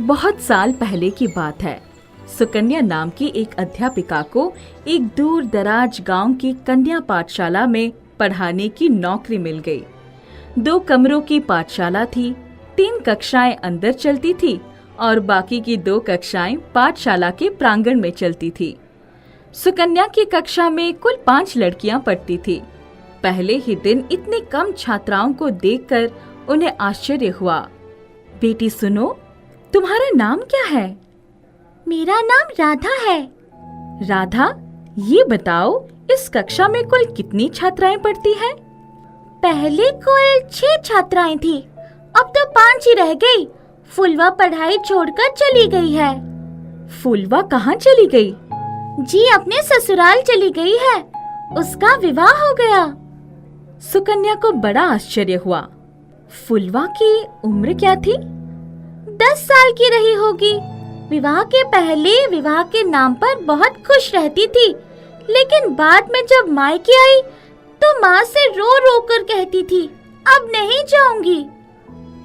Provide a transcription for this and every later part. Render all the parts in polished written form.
बहुत साल पहले की बात है। सुकन्या नाम की एक अध्यापिका को एक दूर दराज गांव की कन्या पाठशाला में पढ़ाने की नौकरी मिल गई। 2 कमरों की पाठशाला थी। 3 कक्षाएं अंदर चलती थी और बाकी की 2 कक्षाएं पाठशाला के प्रांगण में चलती थी। सुकन्या की कक्षा में कुल 5 लड़कियां पढ़ती थी। पहले ही दिन इतनी कम छात्राओं को देखकर उन्हें आश्चर्य हुआ। बेटी सुनो, तुम्हारा नाम क्या है? मेरा नाम राधा है। राधा, ये बताओ इस कक्षा में कुल कितनी छात्राएं पढ़ती हैं? पहले कुल 6 छात्राएं थी, अब तो 5 ही रह गई। फुलवा पढ़ाई छोड़कर चली गई है। फुलवा कहाँ चली गई? जी अपने ससुराल चली गई है, उसका विवाह हो गया। सुकन्या को बड़ा आश्चर्य हुआ। फुलवा की उम्र क्या थी? 10 साल की रही होगी। विवाह के पहले विवाह के नाम पर बहुत खुश रहती थी, लेकिन बाद में जब मायके आई तो माँ से रो रो कर कहती थी, अब नहीं जाऊंगी।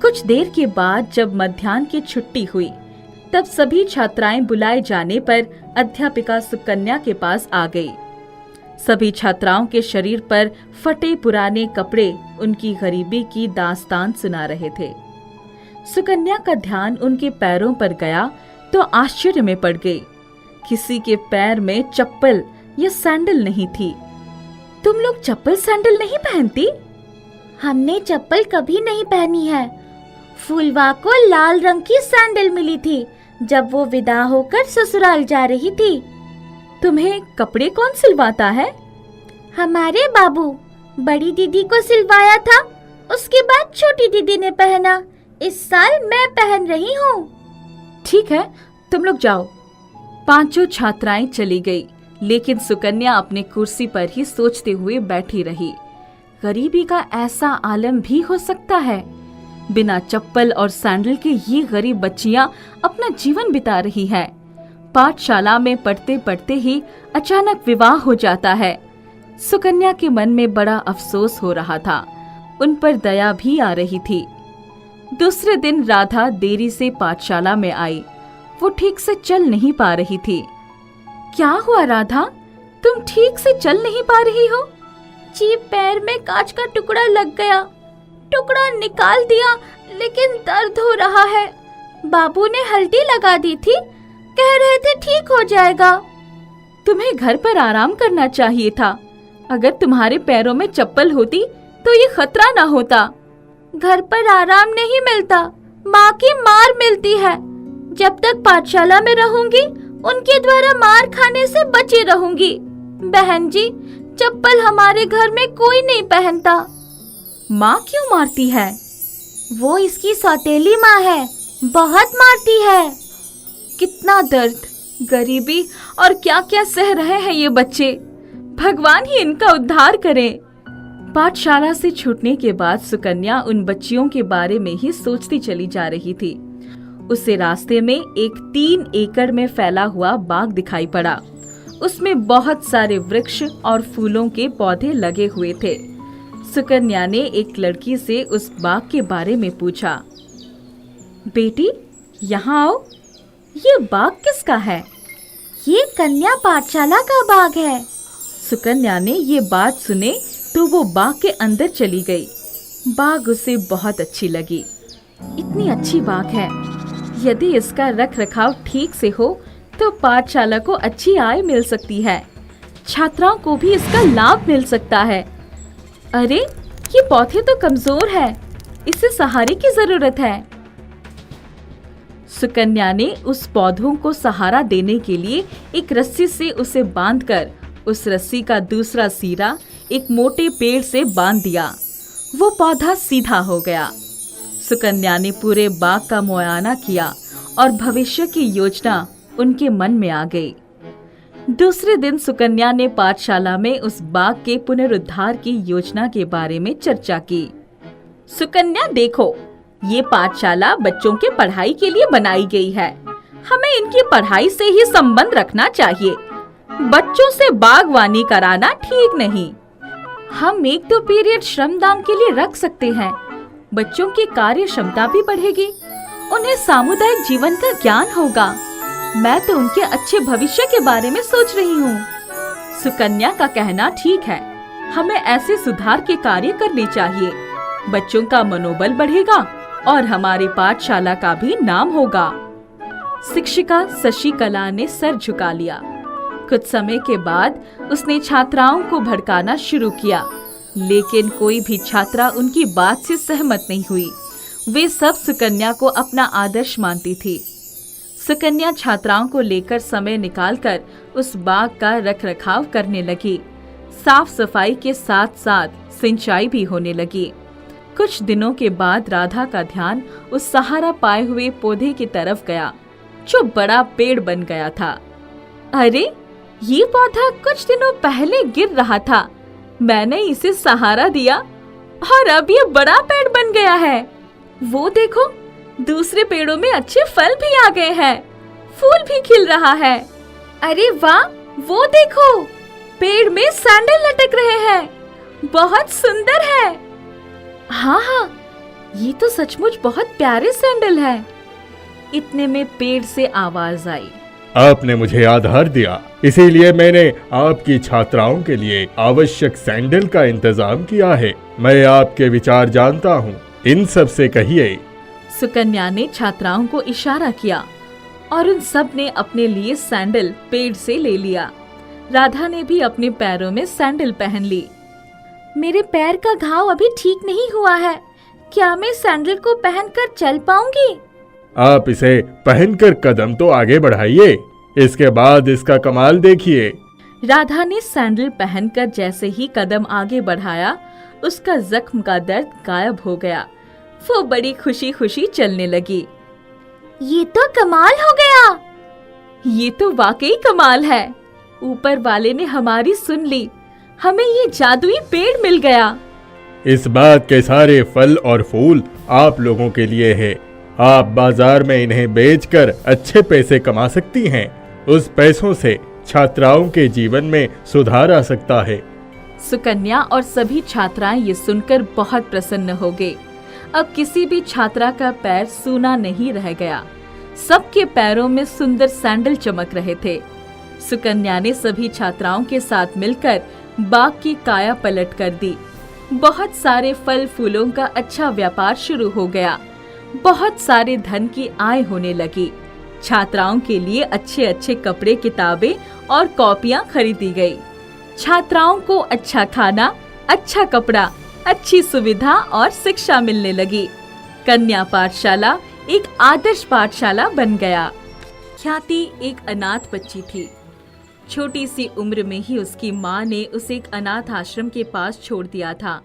कुछ देर के बाद जब मध्याह्न की छुट्टी हुई, तब सभी छात्राएं बुलाए जाने पर अध्यापिका सुकन्या के पास आ गई। सभी छात्राओं के शरीर पर फटे पुराने कपड़े उनकी गरीबी की दास्तान सुना रहे थे। सुकन्या का ध्यान उनके पैरों पर गया तो आश्चर्य में पड़ गई। किसी के पैर में चप्पल या सैंडल नहीं थी। तुम लोग चप्पल सैंडल नहीं पहनती? हमने चप्पल कभी नहीं पहनी है। फूलवा को लाल रंग की सैंडल मिली थी जब वो विदा होकर ससुराल जा रही थी। तुम्हें कपड़े कौन सिलवाता है? हमारे बाबू। बड़ी दीदी को सिलवाया था, उसके बाद छोटी दीदी ने पहना। इस साल मैं पहन रही हूँ। ठीक है, तुम लोग जाओ। 5 छात्राएं चली गई, लेकिन सुकन्या अपनी कुर्सी पर ही सोचते हुए बैठी रही। गरीबी का ऐसा आलम भी हो सकता है। बिना चप्पल और सैंडल के ये गरीब बच्चियां अपना जीवन बिता रही हैं। पाठशाला में पढ़ते पढ़ते ही अचानक विवाह हो जाता है। सुकन्या के मन में बड़ा अफसोस हो रहा था। उन पर दया भी आ रही थी। दूसरे दिन राधा देरी से पाठशाला में आई। वो ठीक से चल नहीं पा रही थी। क्या हुआ राधा, तुम ठीक से चल नहीं पा रही हो? जी पैर में कांच का टुकड़ा लग गया। टुकड़ा निकाल दिया, लेकिन दर्द हो रहा है। बाबू ने हल्दी लगा दी थी, कह रहे थे ठीक हो जाएगा। तुम्हें घर पर आराम करना चाहिए था। अगर तुम्हारे पैरों में चप्पल होती तो ये खतरा ना होता। घर पर आराम नहीं मिलता, माँ की मार मिलती है। जब तक पाठशाला में रहूंगी उनके द्वारा मार खाने से बची रहूंगी। बहन जी, चप्पल हमारे घर में कोई नहीं पहनता। माँ क्यों मारती है? वो इसकी सौतेली माँ है, बहुत मारती है। कितना दर्द, गरीबी और क्या क्या सह रहे हैं ये बच्चे। भगवान ही इनका उद्धार करे। पाठशाला से छूटने के बाद सुकन्या उन बच्चियों के बारे में ही सोचती चली जा रही थी। उसे रास्ते में एक 3 एकड़ में फैला हुआ बाग दिखाई पड़ा। उसमें बहुत सारे वृक्ष और फूलों के पौधे लगे हुए थे। सुकन्या ने एक लड़की से उस बाग के बारे में पूछा, बेटी यहाँ आओ, ये बाग किसका है? ये कन्या पाठशाला का बाग है। सुकन्या ने ये बात सुने तो वो बाग के अंदर चली गई। बाग उसे बहुत अच्छी लगी। इतनी अच्छी बाग है, यदि इसका रख रखाव ठीक से हो तो पाठशाला को अच्छी आय मिल सकती है। छात्राओं को भी इसका लाभ मिल सकता है। अरे, ये पौधे तो कमजोर है, इसे सहारे की जरूरत है। सुकन्या ने उस पौधों को सहारा देने के लिए एक रस्सी से उसे बांधकर उस रस्सी का दूसरा सिरा एक मोटे पेड़ से बांध दिया। वो पौधा सीधा हो गया। सुकन्या ने पूरे बाग का मुआयना किया और भविष्य की योजना उनके मन में आ गई। दूसरे दिन सुकन्या ने पाठशाला में उस बाग के पुनरुद्धार की योजना के बारे में चर्चा की। सुकन्या देखो, ये पाठशाला बच्चों के पढ़ाई के लिए बनाई गई है। हमें इनकी पढ़ाई से ही संबंध रखना चाहिए। बच्चों से बागवानी कराना ठीक नहीं। हम 1-2 पीरियड श्रमदान के लिए रख सकते हैं। बच्चों की कार्य क्षमता भी बढ़ेगी उन्हें सामुदायिक जीवन का ज्ञान होगा। मैं तो उनके अच्छे भविष्य के बारे में सोच रही हूँ। सुकन्या का कहना ठीक है, हमें ऐसे सुधार के कार्य करने चाहिए। बच्चों का मनोबल बढ़ेगा और हमारी पाठशाला का भी नाम होगा। शिक्षिका शशिकला ने सर झुका लिया। कुछ समय के बाद उसने छात्राओं को भड़काना शुरू किया, लेकिन कोई भी छात्रा उनकी बात से सहमत नहीं हुई। वे सब सुकन्या को अपना आदर्श मानती थी। सुकन्या छात्राओं को लेकर समय निकालकर उस बाग का रखरखाव करने लगी। साफ सफाई के साथ साथ सिंचाई भी होने लगी। कुछ दिनों के बाद राधा का ध्यान उस सहारा पाए हुए पौधे की तरफ गया जो बड़ा पेड़ बन गया था। अरे, ये पौधा कुछ दिनों पहले गिर रहा था। मैंने इसे सहारा दिया और अब ये बड़ा पेड़ बन गया है। वो देखो, दूसरे पेड़ों में अच्छे फल भी आ गए हैं, फूल भी खिल रहा है। अरे वाह, वो देखो, पेड़ में सैंडल लटक रहे हैं, बहुत सुंदर है। हाँ, ये तो सचमुच बहुत प्यारे सैंडल है। इतने में पेड़ से आवाज आई, आपने मुझे आधार दिया, इसीलिए मैंने आपकी छात्राओं के लिए आवश्यक सैंडल का इंतजाम किया है। मैं आपके विचार जानता हूँ, इन सब से कहिए। सुकन्या ने छात्राओं को इशारा किया और उन सब ने अपने लिए सैंडल पेड़ से ले लिया। राधा ने भी अपने पैरों में सैंडल पहन ली। मेरे पैर का घाव अभी ठीक नहीं हुआ है, क्या मैं सैंडल को पहनकर चल पाऊंगी? आप इसे पहनकर कदम तो आगे बढ़ाइए, इसके बाद इसका कमाल देखिए। राधा ने सैंडल पहनकर जैसे ही कदम आगे बढ़ाया, उसका जख्म का दर्द गायब हो गया। वो बड़ी खुशी खुशी चलने लगी। ये तो कमाल हो गया। ये तो वाकई कमाल है। ऊपर वाले ने हमारी सुन ली, हमें ये जादुई पेड़ मिल गया। इस बात के सारे फल और फूल आप लोगों के लिए है। आप बाजार में इन्हें बेचकर अच्छे पैसे कमा सकती हैं। उस पैसों से छात्राओं के जीवन में सुधार आ सकता है। सुकन्या और सभी छात्राएं ये सुनकर बहुत प्रसन्न हो गए। अब किसी भी छात्रा का पैर सूना नहीं रह गया। सबके पैरों में सुंदर सैंडल चमक रहे थे। सुकन्या ने सभी छात्राओं के साथ मिलकर बाग की काया पलट कर दी। बहुत सारे फल फूलों का अच्छा व्यापार शुरू हो गया। बहुत सारे धन की आय होने लगी। छात्राओं के लिए अच्छे अच्छे कपड़े, किताबें और कॉपियां खरीदी गई। छात्राओं को अच्छा खाना, अच्छा कपड़ा, अच्छी सुविधा और शिक्षा मिलने लगी। कन्या पाठशाला एक आदर्श पाठशाला बन गया। ख्याति एक अनाथ बच्ची थी। छोटी सी उम्र में ही उसकी माँ ने उसे एक अनाथ आश्रम के पास छोड़ दिया था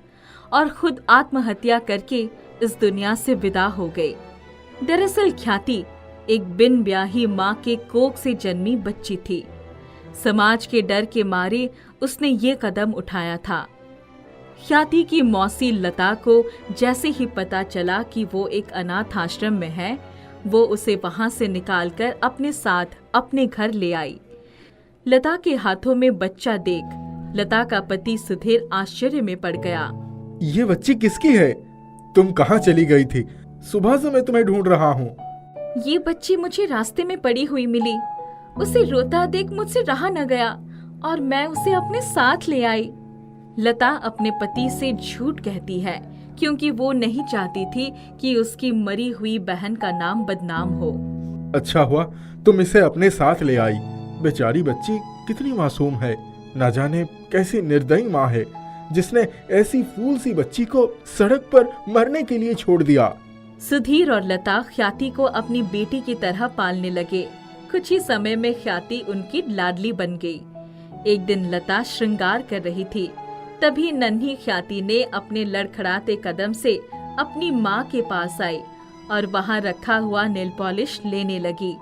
और खुद आत्महत्या करके इस दुनिया से विदा हो गई। दरअसल ख्याति एक बिन ब्याही माँ के कोख से जन्मी बच्ची थी। समाज के डर के मारे उसने ये कदम उठाया था। ख्याति की मौसी लता को जैसे ही पता चला कि वो एक अनाथ आश्रम में है, वो उसे वहां से निकालकर अपने साथ अपने घर ले आई। लता के हाथों में बच्चा देख लता का पति सुधीर आश्चर्य में पड़ गया। ये बच्ची किसकी है? तुम कहाँ चली गई थी? सुबह से मैं तुम्हें ढूंढ रहा हूँ। ये बच्ची मुझे रास्ते में पड़ी हुई मिली। उसे रोता देख मुझसे रहा न गया और मैं उसे अपने साथ ले आई। लता अपने पति से झूठ कहती है क्योंकि वो नहीं चाहती थी कि उसकी मरी हुई बहन का नाम बदनाम हो। अच्छा हुआ तुम इसे अपने साथ ले आई। बेचारी बच्ची कितनी मासूम है। न जाने कैसी निर्दयी माँ है जिसने ऐसी फूल सी बच्ची को सड़क पर मरने के लिए छोड़ दिया। सुधीर और लता ख्याति को अपनी बेटी की तरह पालने लगे। कुछ ही समय में ख्याति उनकी लाडली बन गई। एक दिन लता श्रृंगार कर रही थी, तभी नन्ही ख्याति ने अपने लड़खड़ाते कदम से अपनी माँ के पास आई और वहाँ रखा हुआ नेल पॉलिश लेने लगी।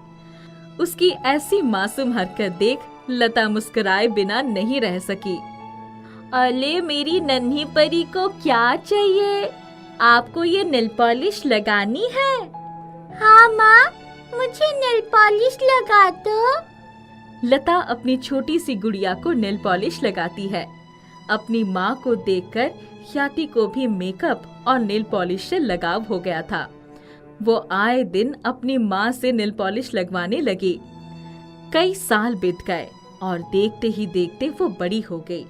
उसकी ऐसी मासूम हरकत देख लता मुस्कुराए बिना नहीं रह सकी। अले मेरी नन्ही परी को क्या चाहिए? आपको ये नेल पॉलिश लगानी है? हाँ माँ, मुझे नेल पॉलिश लगा दो। लता अपनी छोटी सी गुड़िया को नेल पॉलिश लगाती है। अपनी माँ को देखकर ख्याति को भी मेकअप और नेल पॉलिश से लगाव हो गया था। वो आए दिन अपनी माँ से नेल पॉलिश लगवाने लगी। कई साल बीत गए और देखते ही देखते वो बड़ी हो गई।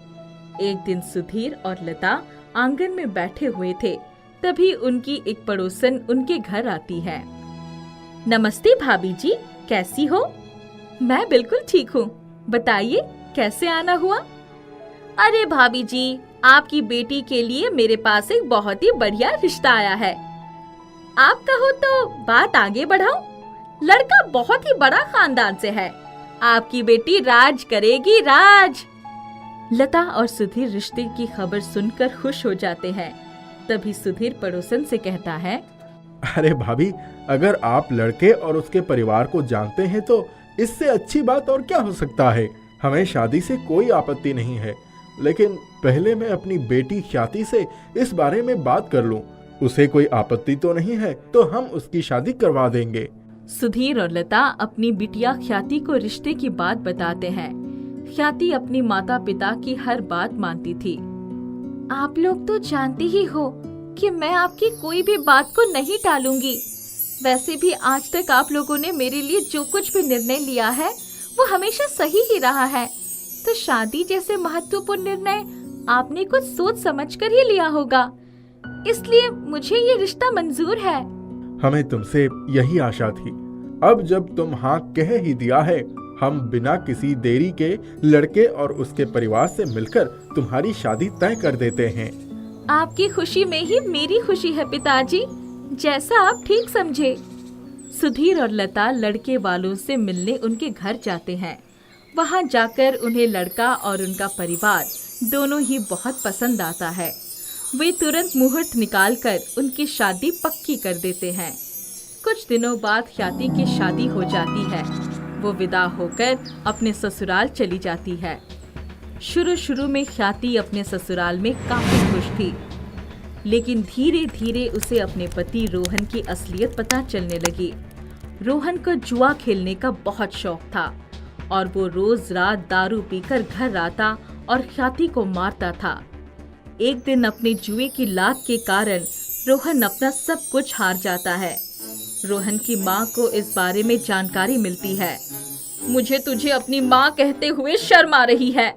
एक दिन सुधीर और लता आंगन में बैठे हुए थे, तभी उनकी एक पड़ोसन उनके घर आती है। नमस्ते भाभी जी, कैसी हो? मैं बिल्कुल ठीक हूँ, बताइए कैसे आना हुआ? अरे भाभी जी, आपकी बेटी के लिए मेरे पास एक बहुत ही बढ़िया रिश्ता आया है। आप कहो तो बात आगे बढ़ाऊं? लड़का बहुत ही बड़ा खानदान से है। आपकी बेटी राज करेगी, राज। लता और सुधीर रिश्ते की खबर सुनकर खुश हो जाते हैं। तभी सुधीर पड़ोसन से कहता है, अरे भाभी, अगर आप लड़के और उसके परिवार को जानते हैं तो इससे अच्छी बात और क्या हो सकता है। हमें शादी से कोई आपत्ति नहीं है, लेकिन पहले मैं अपनी बेटी ख्याति से इस बारे में बात कर लूं। उसे कोई आपत्ति तो नहीं है तो हम उसकी शादी करवा देंगे। सुधीर और लता अपनी बिटिया ख्याति को रिश्ते की बात बताते हैं। ख्याति अपनी माता पिता की हर बात मानती थी। आप लोग तो जानते ही हो कि मैं आपकी कोई भी बात को नहीं टालूंगी। वैसे भी आज तक आप लोगों ने मेरे लिए जो कुछ भी निर्णय लिया है वो हमेशा सही ही रहा है। तो शादी जैसे महत्वपूर्ण निर्णय आपने कुछ सोच समझकर ही लिया होगा, इसलिए मुझे ये रिश्ता मंजूर है। हमें तुमसे यही आशा थी। अब जब तुम हाँ कह ही दिया है, हम बिना किसी देरी के लड़के और उसके परिवार से मिलकर तुम्हारी शादी तय कर देते हैं। आपकी खुशी में ही मेरी खुशी है पिताजी, जैसा आप ठीक समझे। सुधीर और लता लड़के वालों से मिलने उनके घर जाते हैं। वहां जाकर उन्हें लड़का और उनका परिवार दोनों ही बहुत पसंद आता है। वे तुरंत मुहूर्त निकालकर उनकी शादी पक्की कर देते हैं। कुछ दिनों बाद ख्याति की शादी हो जाती है। वो विदा होकर अपने ससुराल चली जाती है। शुरू में ख्याति अपने ससुराल में काफी खुश थी, लेकिन धीरे धीरे उसे अपने पति रोहन की असलियत पता चलने लगी। रोहन को जुआ खेलने का बहुत शौक था और वो रोज रात दारू पीकर घर आता और ख्याति को मारता था। एक दिन अपने जुए की लात के कारण रोहन अपना सब कुछ हार जाता है। रोहन की माँ को इस बारे में जानकारी मिलती है। मुझे तुझे अपनी माँ कहते हुए शर्म आ रही है।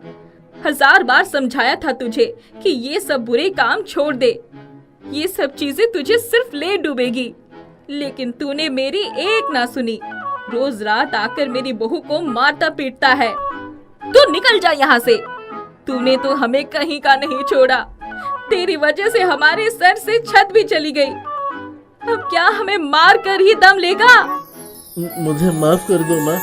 1000 बार समझाया था तुझे कि ये सब बुरे काम छोड़ दे। ये सब चीजें तुझे सिर्फ ले डूबेगी, लेकिन तूने मेरी एक ना सुनी। रोज रात आकर मेरी बहू को मारता पीटता है। तू निकल जा यहाँ से। तूने तो हमें कहीं का नहीं छोड़ा। तेरी वजह से हमारे सर से छत भी चली गई। अब क्या हमें मार कर ही दम लेगा? मुझे माफ कर दो माँ,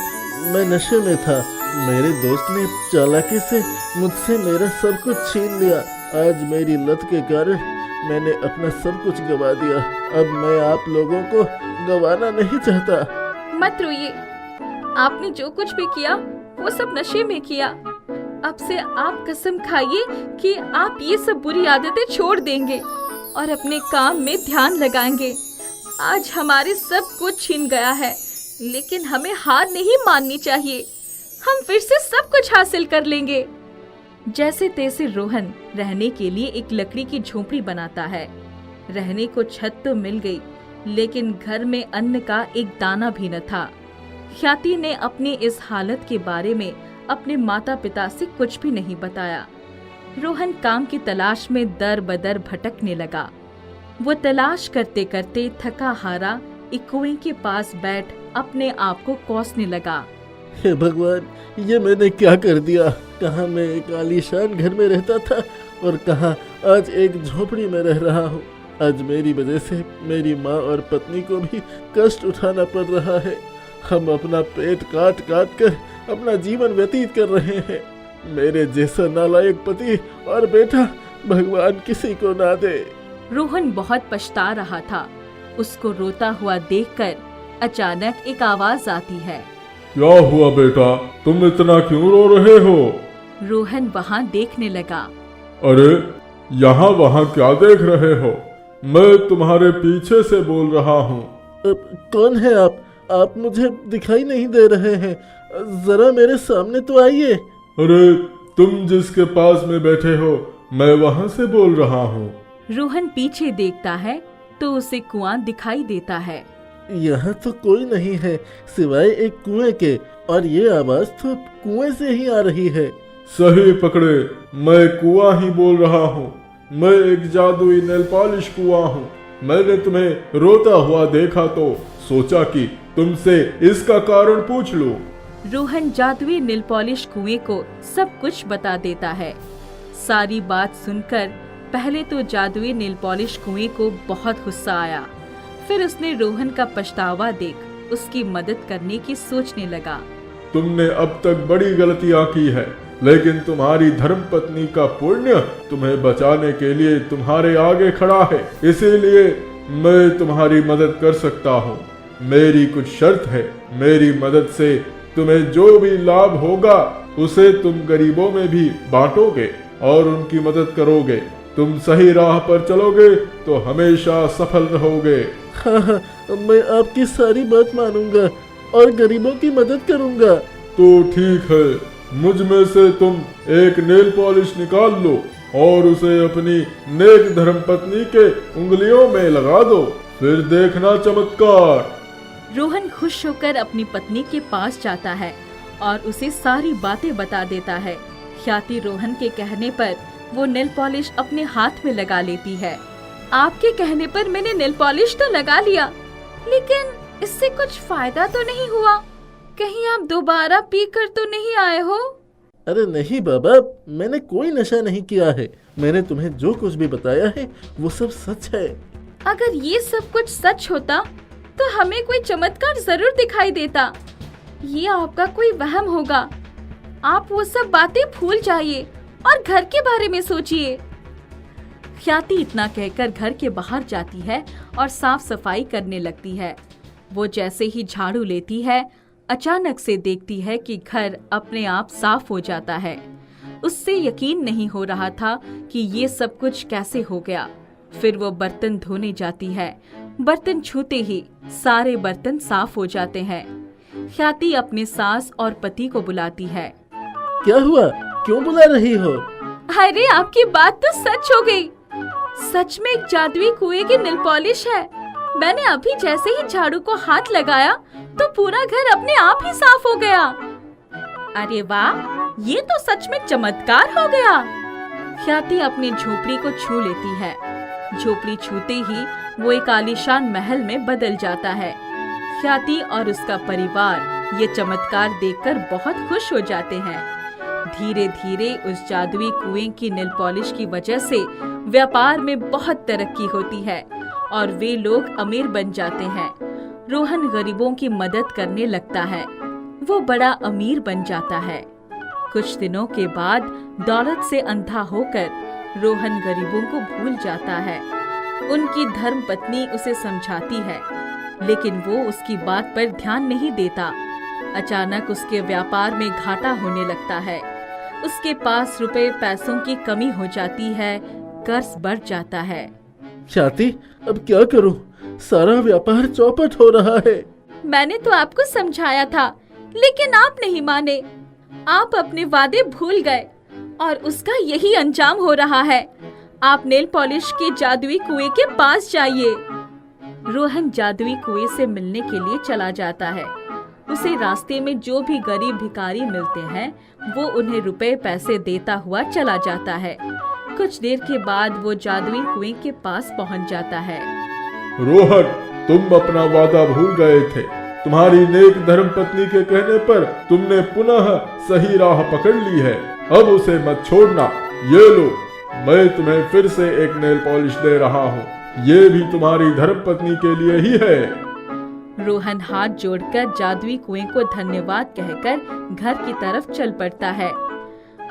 मैं नशे में था। मेरे दोस्त ने चालाकी से मुझसे मेरा सब कुछ छीन लिया। आज मेरी लत के कारण मैंने अपना सब कुछ गवा दिया। अब मैं आप लोगों को गवाना नहीं चाहता। मत रोइए। आपने जो कुछ भी किया वो सब नशे में किया। अब से आप कसम खाइए कि आप ये सब बुरी आदतें छोड़ देंगे और अपने काम में ध्यान लगाएंगे। आज हमारे सब कुछ छीन गया है, लेकिन हमें हार नहीं माननी चाहिए। हम फिर से सब कुछ हासिल कर लेंगे। जैसे तैसे रोहन रहने के लिए एक लकड़ी की झोपड़ी बनाता है। रहने को छत तो मिल गई, लेकिन घर में अन्न का एक दाना भी न था। ख्याति ने अपनी इस हालत के बारे में अपने माता पिता से कुछ भी नहीं बताया। रोहन काम की तलाश में दर बदर भटकने लगा। वो तलाश करते करते थका हारा एक कुएं के पास बैठ अपने आप को कोसने लगा। हे भगवान, ये मैंने क्या कर दिया? कहाँ मैं एक आलीशान घर में रहता था और कहाँ आज एक झोपड़ी में रह रहा हूँ। आज मेरी वजह से मेरी माँ और पत्नी को भी कष्ट उठाना पड़ रहा है। हम अपना पेट काट काट कर अपना जीवन व्यतीत कर रहे हैं। मेरे जैसा नालायक पति और बेटा भगवान किसी को ना दे। रोहन बहुत पछता रहा था। उसको रोता हुआ देखकर अचानक एक आवाज आती है। क्या हुआ बेटा, तुम इतना क्यों रो रहे हो? रोहन वहाँ देखने लगा। अरे यहाँ वहाँ क्या देख रहे हो? मैं तुम्हारे पीछे से बोल रहा हूँ। कौन है आप? आप मुझे दिखाई नहीं दे रहे हैं। जरा मेरे सामने तो आइए। अरे तुम जिसके पास में बैठे हो, मैं वहाँ से बोल रहा हूँ। रोहन पीछे देखता है तो उसे कुआं दिखाई देता है। यहाँ तो कोई नहीं है सिवाय एक कुएं के, और ये आवाज तो कुएं से ही आ रही है। सही पकड़े, मैं कुआं ही बोल रहा हूँ। मैं एक जादुई नेल पॉलिश कुआं हूँ। मैंने तुम्हें रोता हुआ देखा तो सोचा कि तुमसे इसका कारण पूछ लूं। रोहन जादुई नेल पॉलिश कुएं को सब कुछ बता देता है। सारी बात सुनकर पहले तो जादुई नेल पॉलिश कुएं को बहुत गुस्सा आया। फिर उसने रोहन का पछतावा देख उसकी मदद करने की सोचने लगा। तुमने अब तक बड़ी गलतियां की है, लेकिन तुम्हारी धर्मपत्नी का पुण्य तुम्हें बचाने के लिए तुम्हारे आगे खड़ा है। इसीलिए मैं तुम्हारी मदद कर सकता हूँ। मेरी कुछ शर्त है। मेरी मदद से तुम्हें जो भी लाभ होगा उसे तुम गरीबों में भी बांटोगे और उनकी मदद करोगे। तुम सही राह पर चलोगे तो हमेशा सफल रहोगे। हाँ, मैं आपकी सारी बात मानूंगा और गरीबों की मदद करूंगा। तो ठीक है, मुझ में से तुम एक नेल पॉलिश निकाल लो और उसे अपनी नेक धर्मपत्नी के उंगलियों में लगा दो। फिर देखना चमत्कार। रोहन खुश होकर अपनी पत्नी के पास जाता है और उसे सारी बातें बता देता है। ख्याति रोहन के कहने पर वो नेल पॉलिश अपने हाथ में लगा लेती है। आपके कहने पर मैंने नेल पॉलिश तो लगा लिया, लेकिन इससे कुछ फायदा तो नहीं हुआ। कहीं आप दोबारा पी कर तो नहीं आए हो? अरे नहीं बाबा, मैंने कोई नशा नहीं किया है। मैंने तुम्हें जो कुछ भी बताया है वो सब सच है। अगर ये सब कुछ सच होता तो हमें कोई चमत्कार जरूर दिखाई देता। ये आपका कोई वहम होगा। आप वो सब बातें भूल जाइए और घर के बारे में सोचिए। ख्याति इतना कहकर घर के बाहर जाती है और साफ सफाई करने लगती है। वो जैसे ही झाड़ू लेती है, अचानक से देखती है कि घर अपने आप साफ हो जाता है। उससे यकीन नहीं हो रहा था कि ये सब कुछ कैसे हो गया। फिर वो बर्तन धोने जाती है। बर्तन छूते ही सारे बर्तन साफ हो जाते हैं। ख्याति अपने सास और पति को बुलाती है। क्या हुआ? क्यों बुला रही हो? अरे आपकी बात तो सच हो गई। सच में एक जादुई कुएं की नेल पॉलिश है। मैंने अभी जैसे ही झाड़ू को हाथ लगाया तो पूरा घर अपने आप ही साफ हो गया। अरे वाह, ये तो सच में चमत्कार हो गया। ख्याति अपनी झोपड़ी को छू लेती है। झोपड़ी छूते ही वो एक आलीशान महल में बदल जाता है। ख्याति और उसका परिवार ये चमत्कार देखकर बहुत खुश हो जाते हैं। धीरे धीरे उस जादुई कुएं की नेल पॉलिश की वजह से व्यापार में बहुत तरक्की होती है और वे लोग अमीर बन जाते हैं। रोहन गरीबों की मदद करने लगता है। वो बड़ा अमीर बन जाता है। कुछ दिनों के बाद दौलत से अंधा होकर रोहन गरीबों को भूल जाता है। उनकी धर्मपत्नी उसे समझाती है, लेकिन वो उसकी बात पर ध्यान नहीं देता। अचानक उसके व्यापार में घाटा होने लगता है। उसके पास रुपए पैसों की कमी हो जाती है। कर्ज बढ़ जाता है। ख्याति, अब क्या करूं? सारा व्यापार चौपट हो रहा है। मैंने तो आपको समझाया था, लेकिन आप नहीं माने। आप अपने वादे भूल गए और उसका यही अंजाम हो रहा है। आप नेल पॉलिश के जादुई कुएं के पास जाइए। रोहन जादुई कुएं से मिलने के लिए चला जाता है। उसे रास्ते में जो भी गरीब भिखारी मिलते हैं वो उन्हें रुपए पैसे देता हुआ चला जाता है। कुछ देर के बाद वो जादुई कुएं के पास पहुंच जाता है। रोहन, तुम अपना वादा भूल गए थे। तुम्हारी नेक धर्मपत्नी के कहने पर तुमने पुनः सही राह पकड़ ली है। अब उसे मत छोड़ना। ये लो, मैं तुम्हें फिर से एक नेल पॉलिश दे रहा हूँ। ये भी तुम्हारी धर्मपत्नी के लिए ही है। रोहन हाथ जोड़कर जादुई कुएं को धन्यवाद कहकर घर की तरफ चल पड़ता है।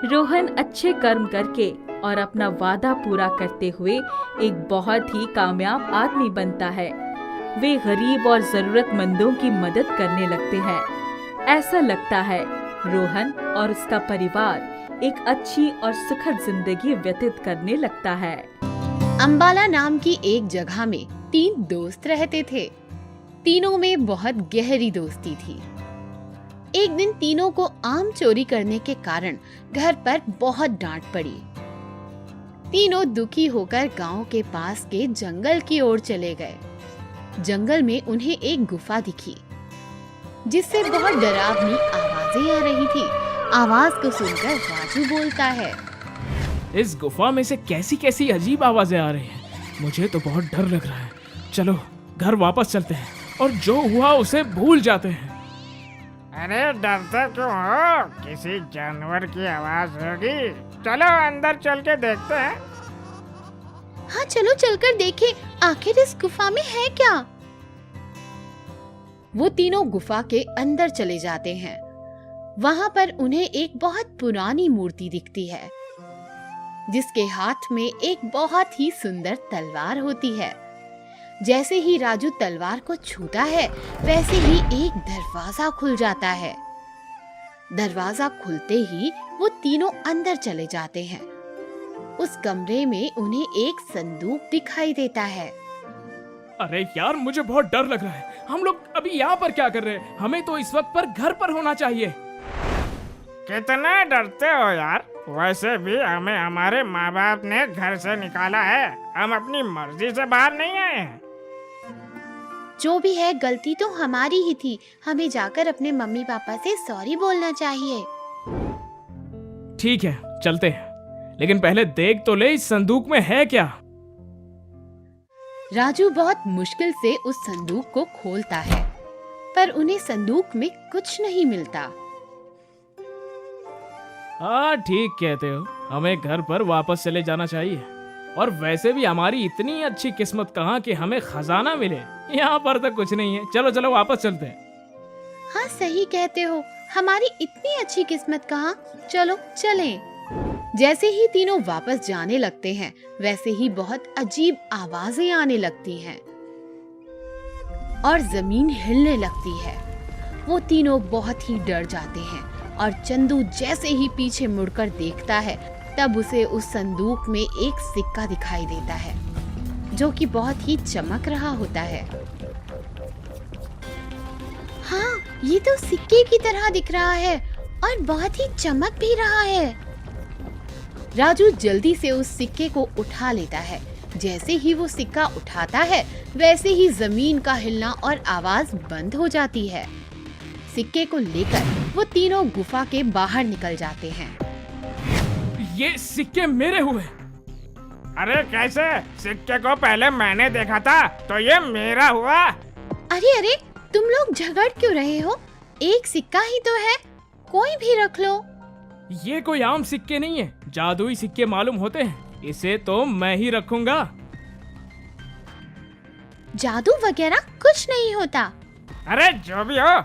रोहन अच्छे कर्म करके और अपना वादा पूरा करते हुए एक बहुत ही कामयाब आदमी बनता है। वे गरीब और जरूरतमंदों की मदद करने लगते हैं। ऐसा लगता है रोहन और उसका परिवार एक अच्छी और सुखद जिंदगी व्यतीत करने लगता है। अंबाला नाम की एक जगह में 3 दोस्त रहते थे। तीनों में बहुत गहरी दोस्ती थी। एक दिन तीनों को आम चोरी करने के कारण घर पर बहुत डांट पड़ी। तीनों दुखी होकर गांव के पास के जंगल की ओर चले गए। जंगल में उन्हें एक गुफा दिखी जिससे बहुत डरावनी आवाजें आ रही थी। आवाज को सुनकर राजू बोलता है, इस गुफा में से कैसी कैसी अजीब आवाजें आ रही हैं। मुझे तो बहुत डर लग रहा है। चलो घर वापस चलते हैं और जो हुआ उसे भूल जाते हैं। अरे डरते क्यों हो? किसी जानवर की आवाज होगी। चलो अंदर चल के देखते हैं। हाँ चलो चलकर देखें आखिर इस गुफा में है क्या। वो तीनों गुफा के अंदर चले जाते हैं। वहां पर उन्हें एक बहुत पुरानी मूर्ति दिखती है जिसके हाथ में एक बहुत ही सुंदर तलवार होती है। जैसे ही राजू तलवार को छूता है वैसे ही एक दरवाजा खुल जाता है। दरवाजा खुलते ही वो तीनों अंदर चले जाते हैं। उस कमरे में उन्हें एक संदूक दिखाई देता है। अरे यार मुझे बहुत डर लग रहा है। हम लोग अभी यहाँ पर क्या कर रहे हैं? हमें तो इस वक्त पर घर पर होना चाहिए। कितना डरते हो यार? वैसे भी हमें हमारे माँ बाप ने घर से निकाला है। हम अपनी मर्जी से बाहर नहीं आए हैं। जो भी है गलती तो हमारी ही थी। हमें जाकर अपने मम्मी पापा से सॉरी बोलना चाहिए। ठीक है चलते हैं, लेकिन पहले देख तो ले इस संदूक में है क्या। राजू बहुत मुश्किल से उस संदूक को खोलता है पर उन्हें संदूक में कुछ नहीं मिलता। हाँ ठीक कहते हो, हमें घर पर वापस चले जाना चाहिए। और वैसे भी हमारी इतनी अच्छी किस्मत कहाँ कि हमें खजाना मिले। यहाँ पर तो कुछ नहीं है। चलो चलो वापस चलते हैं। हाँ सही कहते हो, हमारी इतनी अच्छी किस्मत कहाँ। चलो चलें। जैसे ही तीनों वापस जाने लगते हैं वैसे ही बहुत अजीब आवाजें आने लगती हैं और जमीन हिलने लगती है। वो तीनों बहुत ही डर जाते हैं और चंदू जैसे ही पीछे मुड़कर देखता है तब उसे उस संदूक में एक सिक्का दिखाई देता है जो कि बहुत ही चमक रहा होता है। हाँ ये तो सिक्के की तरह दिख रहा है और बहुत ही चमक भी रहा है। राजू जल्दी से उस सिक्के को उठा लेता है। जैसे ही वो सिक्का उठाता है वैसे ही जमीन का हिलना और आवाज बंद हो जाती है। सिक्के को लेकर वो तीनों गुफा के बाहर निकल जाते हैं। ये सिक्के मेरे हुए। अरे कैसे? सिक्के को पहले मैंने देखा था तो ये मेरा हुआ। अरे अरे तुम लोग झगड़ क्यों रहे हो? एक सिक्का ही तो है, कोई भी रख लो। ये कोई आम सिक्के नहीं है, जादुई सिक्के मालूम होते हैं। इसे तो मैं ही रखूंगा। जादू वगैरह कुछ नहीं होता। अरे जो भी हो,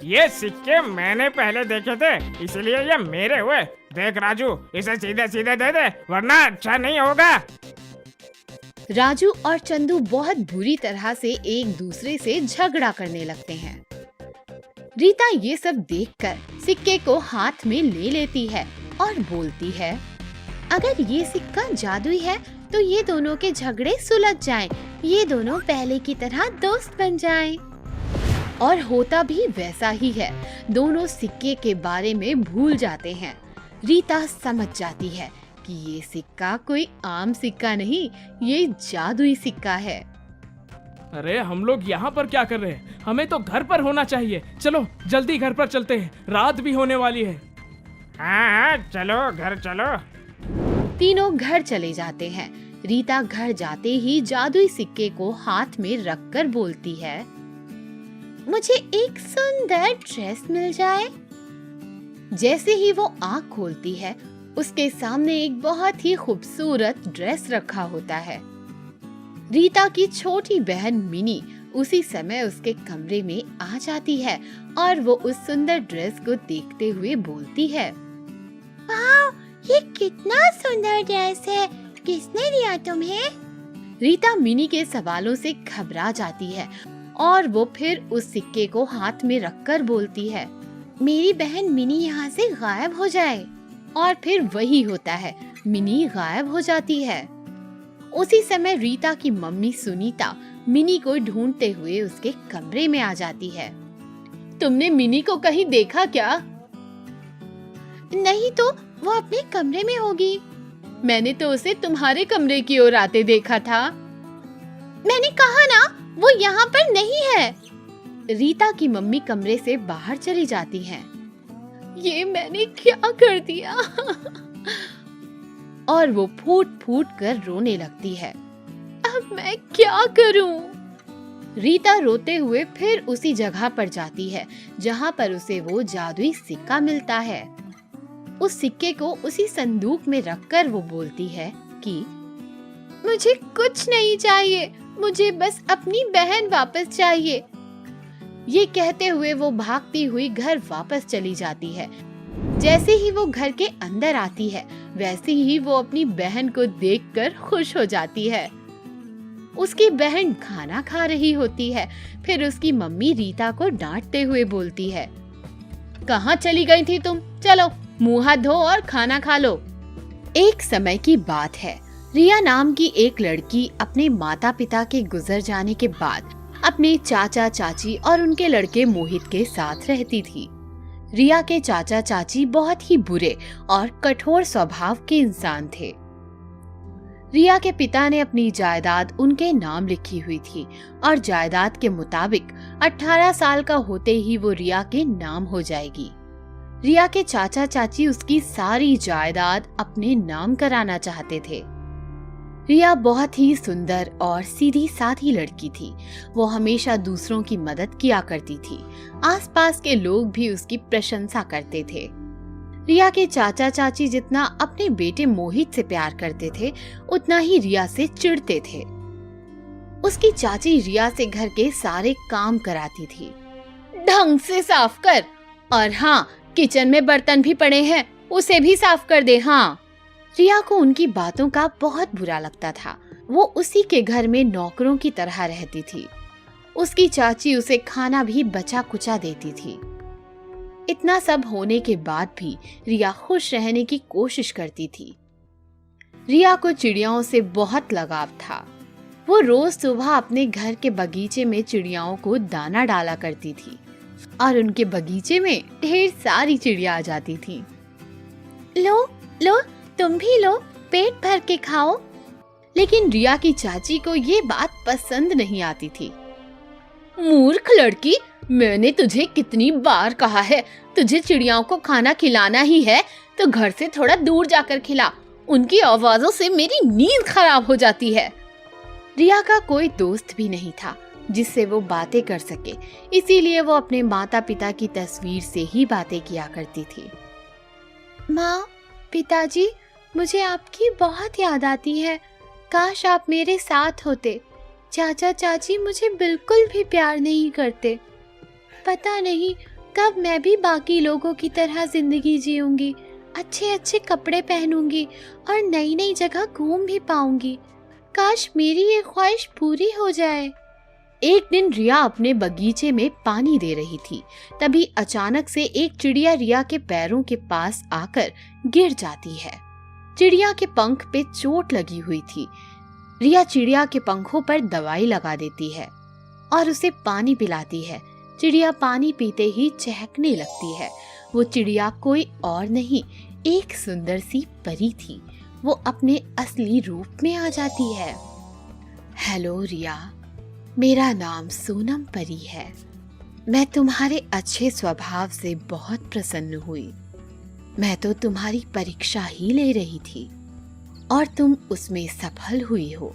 ये सिक्के मैंने पहले देखे थे इसलिए ये मेरे हुए। देख राजू, इसे सीधे सीधे दे दे वरना अच्छा नहीं होगा। राजू और चंदू बहुत बुरी तरह से एक दूसरे से झगड़ा करने लगते हैं। रीता ये सब देखकर सिक्के को हाथ में ले लेती है और बोलती है, अगर ये सिक्का जादुई है तो ये दोनों के झगड़े सुलझ जाएं, ये दोनों पहले की तरह दोस्त बन जाएं। और होता भी वैसा ही है। दोनों सिक्के के बारे में भूल जाते हैं। रीता समझ जाती है कि ये सिक्का कोई आम सिक्का नहीं, ये जादुई सिक्का है। अरे हम लोग यहाँ पर क्या कर रहे हैं? हमें तो घर पर होना चाहिए। चलो जल्दी घर पर चलते हैं, रात भी होने वाली है। हाँ चलो घर चलो। तीनों घर चले जाते हैं। रीता घर जाते ही जादुई सिक्के को हाथ में रखकर बोलती है, मुझे एक सुंदर ड्रेस मिल जाए। जैसे ही वो आँख खोलती है उसके सामने एक बहुत ही खूबसूरत ड्रेस रखा होता है। रीता की छोटी बहन मिनी उसी समय उसके कमरे में आ जाती है और वो उस सुंदर ड्रेस को देखते हुए बोलती है, वाह, ये कितना सुंदर ड्रेस है, किसने दिया तुम्हें? रीता मिनी के सवालों से घबरा जाती है और वो फिर उस सिक्के को हाथ में रखकर बोलती है, मेरी बहन मिनी यहाँ से गायब हो जाए। और फिर वही होता है, मिनी गायब हो जाती है। उसी समय रीता की मम्मी सुनीता मिनी को ढूंढते हुए उसके कमरे में आ जाती है। तुमने मिनी को कहीं देखा क्या? नहीं तो वो अपने कमरे में होगी। मैंने तो उसे तुम्हारे कमरे की ओर आते देखा था। मैंने कहा ना, वो यहाँ पर नहीं है। रीता की मम्मी कमरे से बाहर चली जाती हैं। ये मैंने क्या कर दिया? और वो फूट फूट कर रोने लगती है। अब मैं क्या करूं? रीता रोते हुए फिर उसी जगह पर जाती है जहां पर उसे वो जादुई सिक्का मिलता है। उस सिक्के को उसी संदूक में रखकर वो बोलती है कि मुझे कुछ नहीं चाहिए, मुझे बस अपनी बहन वापस चाहिए। ये कहते हुए वो भागती हुई घर वापस चली जाती है। जैसे ही वो घर के अंदर आती है, वैसे ही वो अपनी बहन को देखकर खुश हो जाती है। उसकी बहन खाना खा रही होती है। फिर उसकी मम्मी रीता को डांटते हुए बोलती है, कहाँ चली गई थी तुम? चलो मुंह हाथ धो और खाना खा लो। एक समय की बात है। रिया नाम की एक लड़की अपने माता पिता के गुजर जाने के बाद अपने चाचा चाची और उनके लड़के मोहित के साथ रहती थी। रिया के चाचा चाची बहुत ही बुरे और कठोर स्वभाव के इंसान थे। रिया के पिता ने अपनी जायदाद उनके नाम लिखी हुई थी और जायदाद के मुताबिक 18 साल का होते ही वो रिया के नाम हो जाएगी। रिया के चाचा चाची उसकी सारी जायदाद अपने नाम कराना चाहते थे। रिया बहुत ही सुंदर और सीधी साधी लड़की थी। वो हमेशा दूसरों की मदद किया करती थी। आसपास के लोग भी उसकी प्रशंसा करते थे। रिया के चाचा चाची जितना अपने बेटे मोहित से प्यार करते थे, उतना ही रिया से चिढ़ते थे। उसकी चाची रिया से घर के सारे काम कराती थी। ढंग से साफ कर, और हाँ, किचन में बर्तन भी पड़े हैं, उसे भी साफ कर दे। हाँ, रिया को उनकी बातों का बहुत बुरा लगता था। वो उसी के घर में नौकरों की तरह रहती थी। उसकी चाची उसे खाना भी बचा कुचा देती थी। इतना सब होने के बाद भी रिया खुश रहने की कोशिश करती थी। रिया को चिड़ियाओं से बहुत लगाव था। वो रोज सुबह अपने घर के बगीचे में चिड़ियाओं को दाना डाला करती थी और उनके बगीचे में ढेर सारी चिड़िया आ जाती थी। लो लो, तुम भी लो, पेट भर के खाओ। लेकिन रिया की चाची को ये बात पसंद नहीं आती थी। मूर्ख लड़की, मैंने तुझे कितनी बार कहा है, तुझे चिड़ियाओं को खाना खिलाना ही है तो घर से थोड़ा दूर जाकर खिला। उनकी आवाजों से मेरी नींद खराब हो जाती है। रिया का कोई दोस्त भी नहीं था जिससे वो बातें कर सके, इसीलिए वो अपने माता पिता की तस्वीर से ही बातें किया करती थी। माँ, पिताजी, मुझे आपकी बहुत याद आती है। काश आप मेरे साथ होते। चाचा चाची मुझे बिल्कुल भी प्यार नहीं करते। पता नहीं कब मैं भी बाकी लोगों की तरह जिंदगी जीऊंगी, अच्छे अच्छे कपड़े पहनूंगी और नई नई जगह घूम भी पाऊंगी। काश मेरी ये ख्वाहिश पूरी हो जाए। एक दिन रिया अपने बगीचे में पानी दे रही थी। तभी अचानक से एक चिड़िया रिया के पैरों के पास आकर गिर जाती है। चिड़िया के पंख पे चोट लगी हुई थी। रिया चिड़िया के पंखों पर दवाई लगा देती है और उसे पानी पिलाती है। चिड़िया पानी पीते ही चहकने लगती है। वो चिड़िया कोई और नहीं, एक सुंदर सी परी थी। वो अपने असली रूप में आ जाती है। हेलो रिया, मेरा नाम सोनम परी है। मैं तुम्हारे अच्छे स्वभाव से बहुत प्रसन्न हुई। मैं तो तुम्हारी परीक्षा ही ले रही थी और तुम उसमें सफल हुई हो।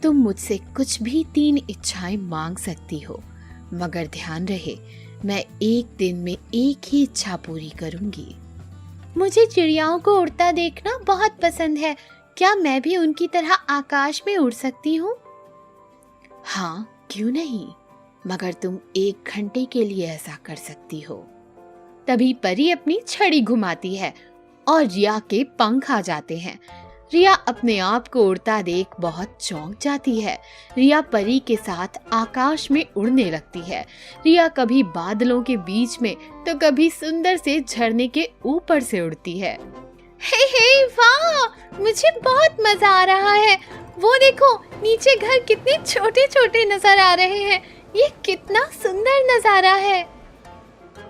तुम मुझसे कुछ भी 3 इच्छाएं मांग सकती हो, मगर ध्यान रहे, मैं एक दिन में एक ही इच्छा पूरी करूंगी। मुझे चिड़ियाओं को उड़ता देखना बहुत पसंद है। क्या मैं भी उनकी तरह आकाश में उड़ सकती हूँ? हाँ, क्यों नहीं, मगर तुम 1 घंटे के लिए ऐसा कर सकती हो। तभी परी अपनी छड़ी घुमाती है और रिया के पंख आ जाते हैं। रिया अपने आप को उड़ता देख बहुत चौंक जाती है। रिया परी के साथ आकाश में उड़ने लगती है। रिया कभी बादलों के बीच में तो कभी सुंदर से झरने के ऊपर से उड़ती है। हे वाह, मुझे बहुत मजा आ रहा है। वो देखो, नीचे घर कितने छोटे छोटे नजर आ रहे हैं। ये कितना सुंदर नजारा है।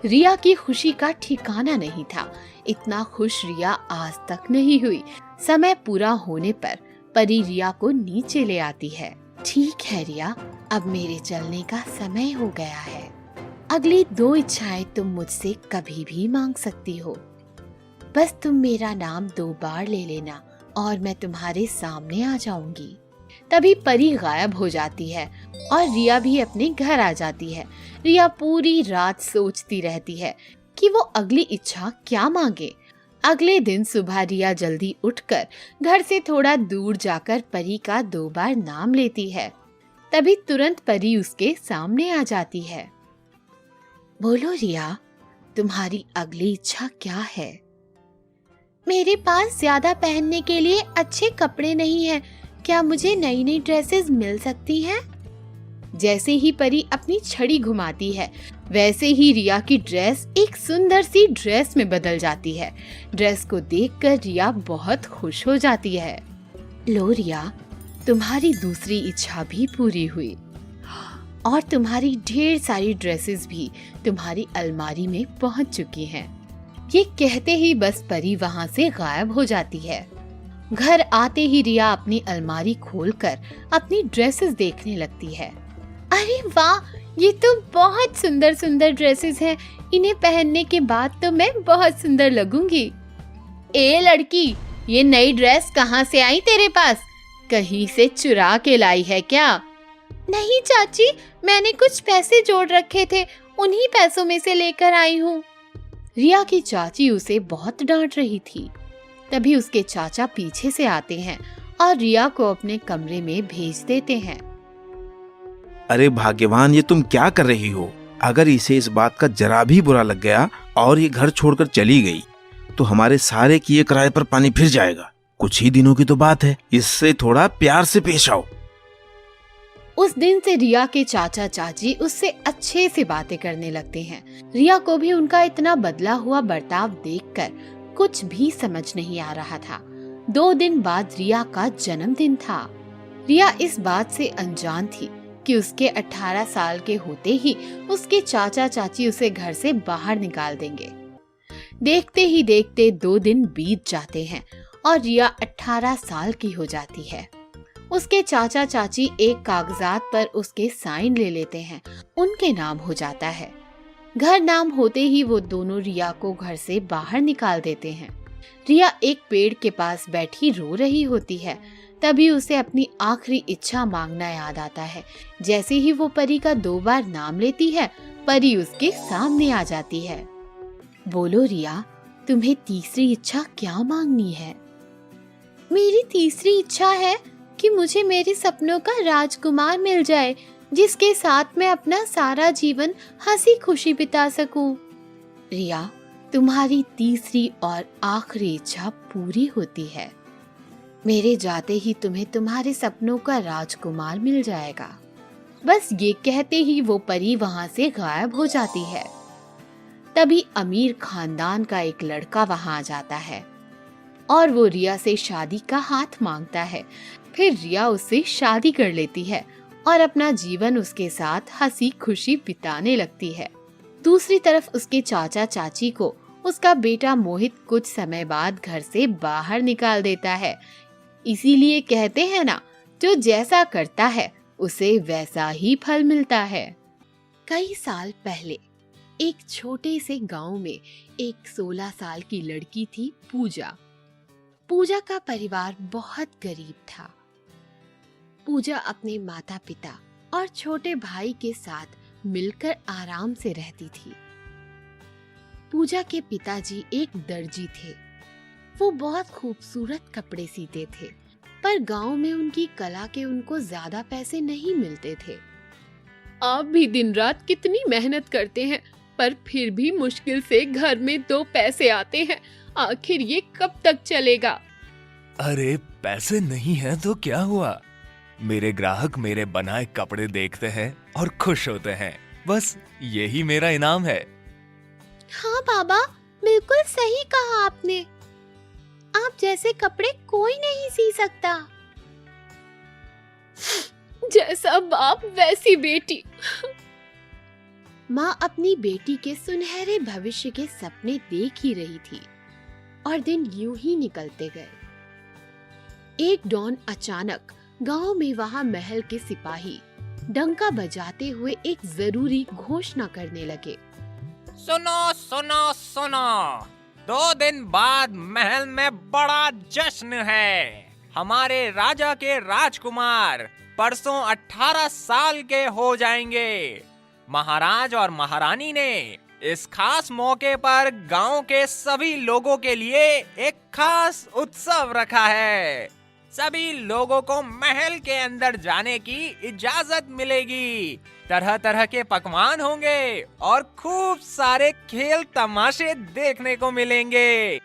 रिया की खुशी का ठिकाना नहीं था। इतना खुश रिया आज तक नहीं हुई। समय पूरा होने पर परी रिया को नीचे ले आती है ठीक है रिया, अब मेरे चलने का समय हो गया है। अगली 2 इच्छाएं तुम मुझसे कभी भी मांग सकती हो। बस तुम मेरा नाम 2 बार ले लेना और मैं तुम्हारे सामने आ जाऊंगी। तभी परी गायब हो जाती है और रिया भी अपने घर आ जाती है। रिया पूरी रात सोचती रहती है कि वो अगली इच्छा क्या मांगे। अगले दिन सुबह रिया जल्दी उठकर घर से थोड़ा दूर जाकर परी का 2 बार नाम लेती है। तभी तुरंत परी उसके सामने आ जाती है। बोलो रिया, तुम्हारी अगली इच्छा क्या है? मेरे पास ज्यादा पहनने के लिए अच्छे कपड़े नहीं हैं। क्या मुझे नई नई ड्रेसेस मिल सकती हैं? जैसे ही परी अपनी छड़ी घुमाती है, वैसे ही रिया की ड्रेस एक सुंदर सी ड्रेस में बदल जाती है। ड्रेस को देखकर रिया बहुत खुश हो जाती है। लो रिया, तुम्हारी दूसरी इच्छा भी पूरी हुई और तुम्हारी ढेर सारी ड्रेसेस भी तुम्हारी अलमारी में पहुंच चुकी हैं। ये कहते ही बस परी वहां से गायब हो जाती है। घर आते ही रिया अपनी अलमारी खोलकर अपनी ड्रेसेस देखने लगती है। अरे वाह, ये तो बहुत सुंदर सुंदर ड्रेसेस हैं। इन्हें पहनने के बाद तो मैं बहुत सुंदर लगूंगी। ए लड़की, ये नई ड्रेस कहाँ से आई तेरे पास? कहीं से चुरा के लाई है क्या? नहीं चाची, मैंने कुछ पैसे जोड़ रखे थे, उन्हीं पैसों में से लेकर आई हूँ। रिया की चाची उसे बहुत डांट रही थी। तभी उसके चाचा पीछे से आते हैं और रिया को अपने कमरे में भेज देते हैं। अरे भाग्यवान, ये तुम क्या कर रही हो? अगर इसे इस बात का जरा भी बुरा लग गया और ये घर छोड़कर चली गई तो हमारे सारे किए किराए पर पानी फिर जाएगा। कुछ ही दिनों की तो बात है, इससे थोड़ा प्यार से पेश आओ। उस दिन से रिया के चाचा चाची उससे अच्छे से बातें करने लगते हैं। रिया को भी उनका इतना बदला हुआ बर्ताव देखकर कुछ भी समझ नहीं आ रहा था। 2 दिन बाद रिया का जन्मदिन था। रिया इस बात से अनजान थी कि उसके 18 साल के होते ही उसके चाचा चाची उसे घर से बाहर निकाल देंगे। देखते ही देखते 2 दिन बीत जाते हैं और रिया 18 साल की हो जाती है। उसके चाचा चाची एक कागजात पर उसके साइन ले लेते हैं। उनके नाम हो जाता है। घर नाम होते ही वो दोनों रिया को घर से बाहर निकाल देते हैं। रिया एक पेड़ के पास बैठी रो रही होती है। तभी उसे अपनी आखिरी इच्छा मांगना याद आता है। जैसे ही वो परी का 2 बार नाम लेती है, परी उसके सामने आ जाती है। बोलो रिया, तुम्हें तीसरी इच्छा क्या मांगनी है? मेरी तीसरी इच्छा है कि मुझे मेरे सपनों का राजकुमार मिल जाए, जिसके साथ मैं अपना सारा जीवन हंसी खुशी बिता सकूं। रिया, तुम्हारी तीसरी और आखिरी इच्छा पूरी होती है। मेरे जाते ही तुम्हें तुम्हारे सपनों का राजकुमार मिल जाएगा। बस ये कहते ही वो परी वहां से गायब हो जाती है। तभी अमीर खानदान का एक लड़का वहां आ जाता है और वो रिया से शादी का हाथ मांगता है। फिर रिया उससे शादी कर लेती है और अपना जीवन उसके साथ हंसी खुशी बिताने लगती है। दूसरी तरफ उसके चाचा चाची को उसका बेटा मोहित कुछ समय बाद घर से बाहर निकाल देता है। इसीलिए कहते हैं ना, जो जैसा करता है उसे वैसा ही फल मिलता है। कई साल पहले एक छोटे से गांव में एक 16 साल की लड़की थी, पूजा। पूजा का परिवार बहुत गरीब था। पूजा अपने माता पिता और छोटे भाई के साथ मिलकर आराम से रहती थी। पूजा के पिताजी एक दर्जी थे। वो बहुत खूबसूरत कपड़े सीते थे, पर गांव में उनकी कला के उनको ज्यादा पैसे नहीं मिलते थे। आप भी दिन रात कितनी मेहनत करते हैं, पर फिर भी मुश्किल से घर में 2 पैसे आते हैं। आखिर ये कब तक चलेगा? अरे पैसे नहीं है तो क्या हुआ? मेरे ग्राहक मेरे बनाए कपड़े देखते हैं और खुश होते हैं। बस यही मेरा इनाम है। हाँ बाबा, बिल्कुल सही कहा आपने। आप जैसे कपड़े कोई नहीं सी सकता। जैसा बाप वैसी बेटी। माँ अपनी बेटी के सुनहरे भविष्य के सपने देख ही रही थी और दिन यूं ही निकलते गए। एक डॉन अचानक गांव में वहां महल के सिपाही डंका बजाते हुए एक जरूरी घोषणा करने लगे। सुनो सुनो सुनो, 2 दिन बाद महल में बड़ा जश्न है। हमारे राजा के राजकुमार परसों 18 साल के हो जाएंगे। महाराज और महारानी ने इस खास मौके पर गांव के सभी लोगों के लिए एक खास उत्सव रखा है। सभी लोगों को महल के अंदर जाने की इजाजत मिलेगी। तरह तरह के पकवान होंगे और खूब सारे खेल तमाशे देखने को मिलेंगे।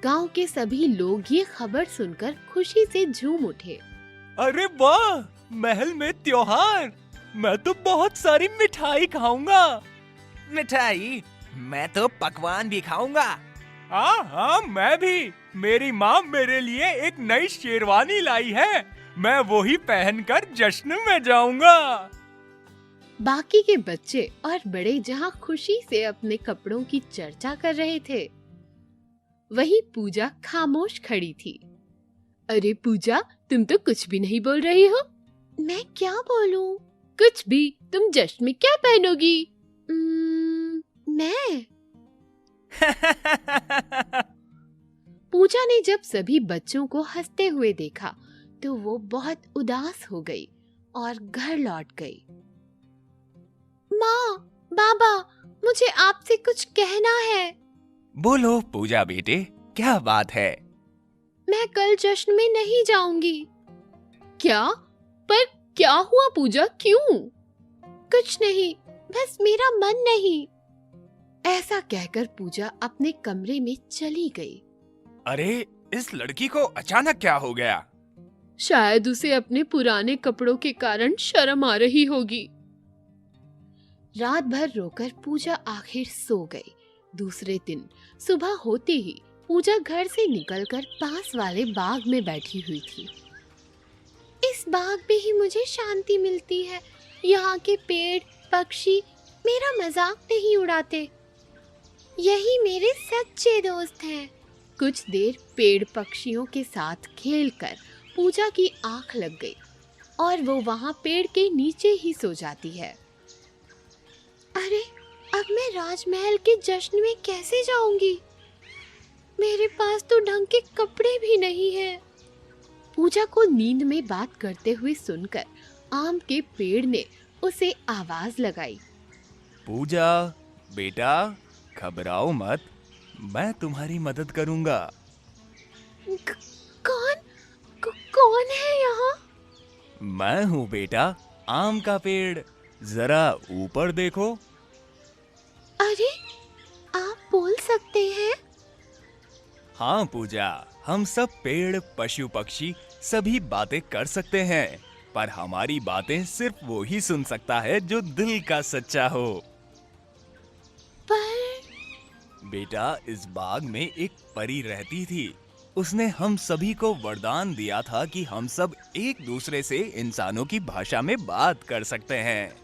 गांव के सभी लोग ये खबर सुनकर खुशी से झूम उठे। अरे वाह, महल में त्योहार! मैं तो बहुत सारी मिठाई खाऊंगा। मिठाई? मैं तो पकवान भी खाऊंगा। हाँ, मैं भी। मेरी माँ मेरे लिए एक नई शेरवानी लाई है। मैं वो ही पहनकर जश्न में जाऊंगा। बाकी के बच्चे और बड़े जहाँ खुशी से अपने कपड़ों की चर्चा कर रहे थे, वहीं पूजा खामोश खड़ी थी। अरे पूजा, तुम तो कुछ भी नहीं बोल रही हो। मैं क्या बोलूं? कुछ भी। तुम जश्न में क्या पहनोगी? मैं पूजा ने जब सभी बच्चों को हंसते हुए देखा तो वो बहुत उदास हो गई और घर लौट गई। माँ, बाबा, मुझे आपसे कुछ कहना है। बोलो पूजा बेटे, क्या बात है? मैं कल जश्न में नहीं जाऊंगी। क्या? पर क्या हुआ पूजा, क्यों? कुछ नहीं, बस मेरा मन नहीं। ऐसा कहकर पूजा अपने कमरे में चली गई। अरे, इस लड़की को अचानक क्या हो गया? शायद उसे अपने पुराने कपड़ों के कारण शर्म आ रही होगी। रात भर रोकर पूजा आखिर सो गई। दूसरे दिन सुबह होते ही पूजा घर से निकलकर पास वाले बाग में बैठी हुई थी। इस बाग में ही मुझे शांति मिलती है। यहाँ के पेड़ पक्षी मेरा मजाक नहीं उड़ाते। यही मेरे सच्चे दोस्त हैं। कुछ देर पेड़ पक्षियों के साथ खेलकर पूजा की आंख लग गई और वो वहाँ पेड़ के नीचे ही सो जाती है। अरे, अब मैं राजमहल के जश्न में कैसे जाऊंगी? मेरे पास तो ढंग के कपड़े भी नहीं हैं। पूजा को नींद में बात करते हुए सुनकर आम के पेड़ ने उसे आवाज लगाई। पूजा बेटा, घबराओ मत, मैं तुम्हारी मदद करूंगा। कौन है यहाँ? मैं हूँ बेटा, आम का पेड़। जरा ऊपर देखो। अरे, आप बोल सकते हैं? हाँ पूजा, हम सब पेड़ पशु पक्षी सभी बातें कर सकते हैं, पर हमारी बातें सिर्फ वो ही सुन सकता है जो दिल का सच्चा हो। पर बेटा, इस बाग में एक परी रहती थी। उसने हम सभी को वरदान दिया था कि हम सब एक दूसरे से इंसानों की भाषा में बात कर सकते हैं।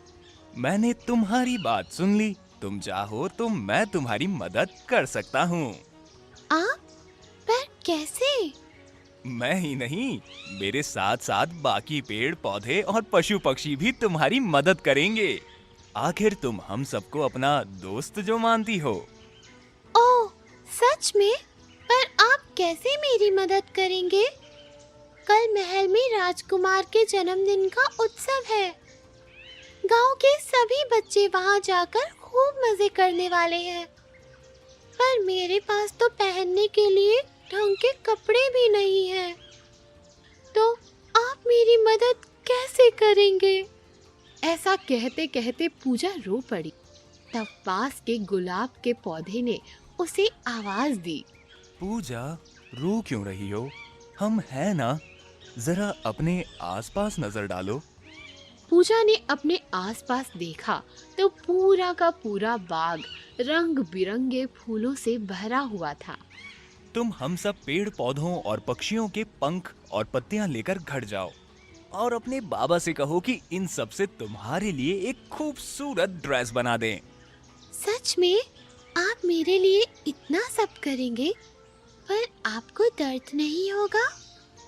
मैंने तुम्हारी बात सुन ली। तुम चाहो तो मैं तुम्हारी मदद कर सकता हूँ। आप? पर कैसे? मैं ही नहीं, मेरे साथ साथ बाकी पेड़ पौधे और पशु पक्षी भी तुम्हारी मदद करेंगे। आखिर तुम हम सबको अपना दोस्त जो मानती हो। ओह, सच में? पर आप कैसे मेरी मदद करेंगे? कल महल में राजकुमार के जन्मदिन का उत्सव है। गांव के सभी बच्चे वहां जाकर खूब मजे करने वाले हैं। पर मेरे पास तो पहनने के लिए ढंग के कपड़े भी नहीं हैं। तो आप मेरी मदद कैसे करेंगे? ऐसा कहते कहते पूजा रो पड़ी। तब पास के गुलाब के पौधे ने उसे आवाज दी। पूजा, रो क्यों रही हो? हम हैं ना, जरा अपने आसपास नजर डालो। पूजा ने अपने आसपास देखा तो पूरा का पूरा बाग रंग बिरंगे फूलों से भरा हुआ था। तुम हम सब पेड़ पौधों और पक्षियों के पंख और पत्तियां लेकर घर जाओ और अपने बाबा से कहो कि इन सब से तुम्हारे लिए एक खूबसूरत ड्रेस बना दें। सच में? आप मेरे लिए इतना सब करेंगे? पर आपको दर्द नहीं होगा?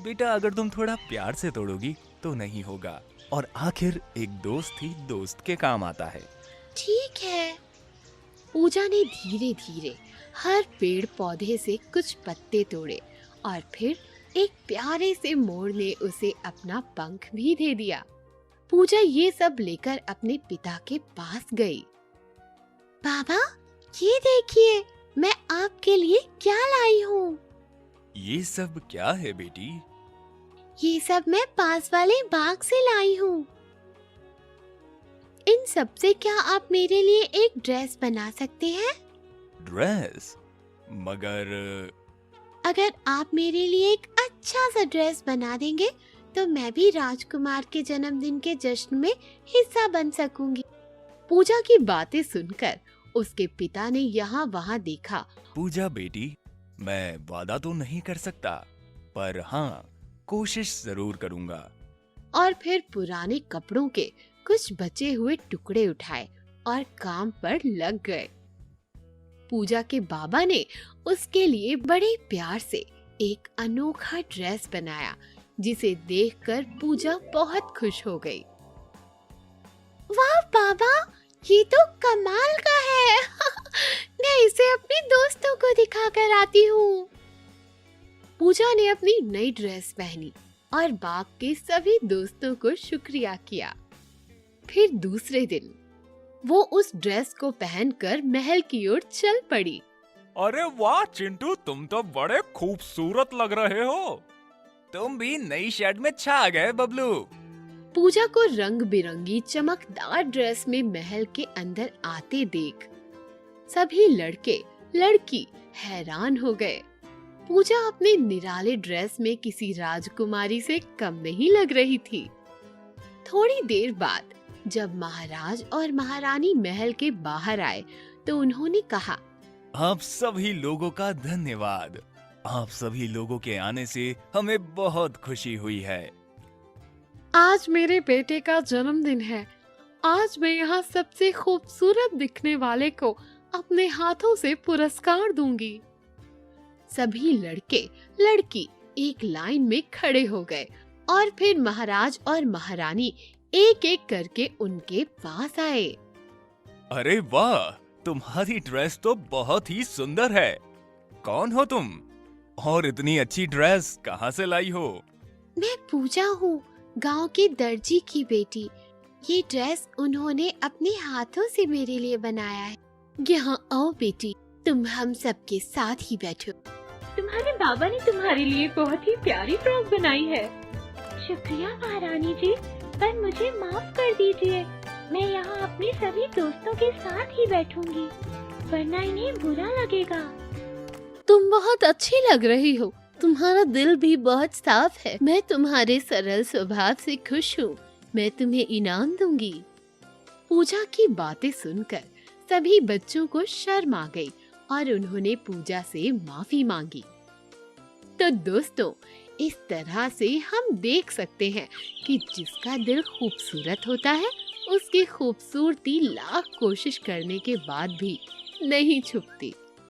बेटा, अगर तुम थोड़ा प्यार से तोड़ोगी तो नहीं होगा, और आखिर एक दोस्त ही दोस्त के काम आता है। ठीक है। पूजा ने धीरे धीरे हर पेड़ पौधे से कुछ पत्ते तोड़े और फिर एक प्यारे से मोर ने उसे अपना पंख भी दे दिया। पूजा ये सब लेकर अपने पिता के पास गई। बाबा, ये देखिए, मैं आपके लिए क्या लाई हूँ। ये सब क्या है बेटी? ये सब मैं पास वाले बाग से लाई हूँ। इन सब से क्या आप मेरे लिए एक ड्रेस बना सकते हैं? ड्रेस? मगर अगर आप मेरे लिए एक अच्छा सा ड्रेस बना देंगे तो मैं भी राजकुमार के जन्मदिन के जश्न में हिस्सा बन सकूंगी। पूजा की बातें सुनकर उसके पिता ने यहाँ वहाँ देखा। पूजा बेटी, मैं वादा तो नहीं कर सकता, पर हाँ, कोशिश जरूर करूंगा। और फिर पुराने कपड़ों के कुछ बचे हुए टुकड़े उठाए और काम पर लग गए। पूजा के बाबा ने उसके लिए बड़े प्यार से एक अनोखा ड्रेस बनाया, जिसे देखकर पूजा बहुत खुश हो गई। वाह बाबा, ये तो कमाल का है। मैं इसे अपने दोस्तों को दिखाकर आती हूँ। पूजा ने अपनी नई ड्रेस पहनी और बाग के सभी दोस्तों को शुक्रिया किया। फिर दूसरे दिन वो उस ड्रेस को पहनकर महल की ओर चल पड़ी। अरे वाह चिंटू, तुम तो बड़े खूबसूरत लग रहे हो। तुम भी नई शर्ट में छा गए बबलू। पूजा को रंग बिरंगी चमकदार ड्रेस में महल के अंदर आते देख सभी लड़के लड़की हैरान हो गए। पूजा अपने निराले ड्रेस में किसी राजकुमारी से कम नहीं लग रही थी। थोड़ी देर बाद जब महाराज और महारानी महल के बाहर आए तो उन्होंने कहा, आप सभी लोगों का धन्यवाद। आप सभी लोगों के आने से हमें बहुत खुशी हुई है। आज मेरे बेटे का जन्मदिन है। आज मैं यहाँ सबसे खूबसूरत दिखने वाले को अपने हाथों से पुरस्कार दूंगी। सभी लड़के लड़की एक लाइन में खड़े हो गए और फिर महाराज और महारानी एक एक करके उनके पास आए। अरे वाह, तुम्हारी ड्रेस तो बहुत ही सुंदर है। कौन हो तुम? और इतनी अच्छी ड्रेस कहाँ से लाई हो? मैं पूजा हूँ, गांव के दर्जी की बेटी। ये ड्रेस उन्होंने अपने हाथों से मेरे लिए बनाया है। यहाँ आओ बेटी, तुम हम सबके साथ ही बैठो। तुम्हारे बाबा ने तुम्हारे लिए बहुत ही प्यारी फ्रॉक बनाई है। शुक्रिया महारानी जी, पर मुझे माफ कर दीजिए। मैं यहाँ अपने सभी दोस्तों के साथ ही बैठूंगी, वरना इन्हें बुरा लगेगा। तुम बहुत अच्छी लग रही हो। तुम्हारा दिल भी बहुत साफ है। मैं तुम्हारे सरल स्वभाव से खुश हूँ। मैं तुम्हें इनाम दूंगी। पूजा की बातें सुनकर सभी बच्चों को शर्म आ गई और उन्होंने पूजा से माफी मांगी। तो दोस्तों, इस तरह से हम देख सकते हैं कि जिसका दिल खूबसूरत होता है, उसकी खूबसूरती लाख कोशिश करने के बाद भी नहीं छुपती।